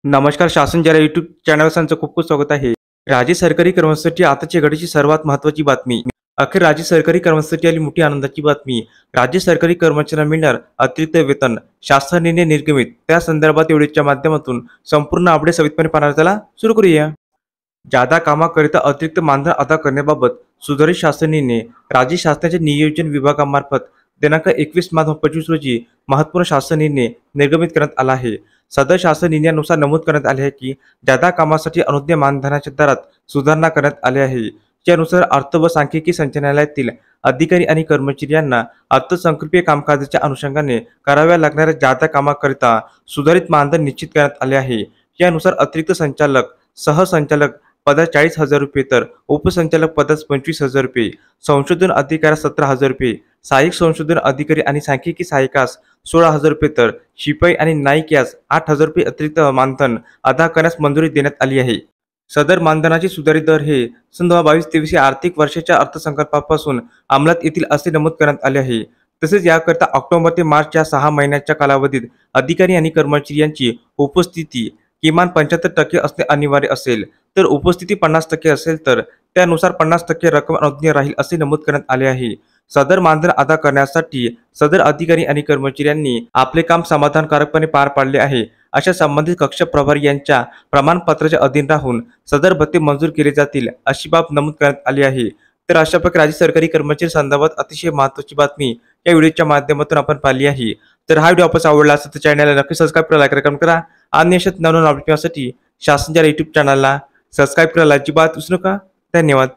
नमस्कार. शासन जरा यूट्यूब चॅनलवर त्यांचं खूप खूप स्वागत आहे. राज्य सरकारी कर्मचाऱ्यांची आताची घडीची सर्वात महत्त्वाची बातमी. अखेर राज्य सरकारी कर्मचाऱ्यांची आली मोठी आनंदाची बातमी. राज्य सरकारी कर्मचाऱ्यांना मिळणार अतिरिक्त वेतन. शासन निर्णय निर्गमित. त्या संदर्भात व्हिडिओच्या माध्यमातून संपूर्ण अपडेट सविस्तरपणे पाहणार. चला सुरू करूया. जादा कामाकरिता अतिरिक्त मानधन अदा करण्याबाबत सुधारित शासन निर्णय. राज्य शासनाच्या नियोजन विभागामार्फत दिनांक 21 मार्च 2025 रोजी महत्त्वपूर्ण शासन निर्णय निर्गमित करण्यात आला आहे. सदर शासन निर्णयानुसार नमूद करण्यात आले आहे की जादा कामासाठी अनुज्ञेय मानधनाच्या दरात सुधारणा करण्यात आली आहे. त्यानुसार अर्थ व सांख्यिकी संचालनालयातील अधिकारी आणि कर्मचारी यांना अर्थसंकल्पीय कामकाजाच्या अनुषंगाने कराव्या लागणाऱ्या जादा कामाकरिता सुधारित मानधन निश्चित करण्यात आले आहे. यानुसार अतिरिक्त संचालक, सहसंचालक पदास 40,000 रुपये तर उपसंचालक पदास 25,000 रुपये, संशोधन अधिकाऱ्यास 17,000 रुपये, सहाय्यक संशोधन अधिकारी आणि सांख्यिकी सहाय्यकास 16,000 रुपये तर शिपाई आणि नाईक यास 8,000 रुपये अतिरिक्त मानधन अदा करण्यास मंजुरी देण्यात आली आहे. सदर मानधनाचे सुधारित दर हे सन 2022-23 या आर्थिक वर्षाच्या अर्थसंकल्पापासून अंमलात येतील असे नमूद करण्यात आले आहे. तसेच याकरिता ऑक्टोबर ते मार्च या 6 महिन्याच्या कालावधीत अधिकारी आणि कर्मचारी यांची उपस्थिती किमान 75% असणे अनिवार्य असेल. तर उपस्थिती 50% असेल तर त्यानुसार 50% रक्कम अनुज्ञेय राहील असे नमूद करण्यात आले आहे. सदर मानधन अदा करण्यासाठी सदर अधिकारी आणि कर्मचाऱ्यांनी आपले काम समाधानकारकपणे पार पाडले आहे अशा संबंधित कक्ष प्रभारी यांच्या प्रमाणपत्राच्या अधीन राहून सदर भत्ते मंजूर केले जातील अशी बाब नमूद करण्यात आली आहे. तर अशा प्रकारे राज्य सरकारी कर्मचारी संदर्भात अतिशय महत्त्वाची बातमी या व्हिडिओच्या माध्यमातून आपण पाहिली आहे. तर हा व्हिडिओ आपल्याला आवडला असेल तर चॅनलला नक्की सबस्क्राईब करा, लाईक करा, करा आणि अशाच नवनवीन अपडेट मिळवण्यासाठी शासनच्या यूट्यूब चॅनलला सबस्क्राईब करायला अजिबात विसरू नका. धन्यवाद.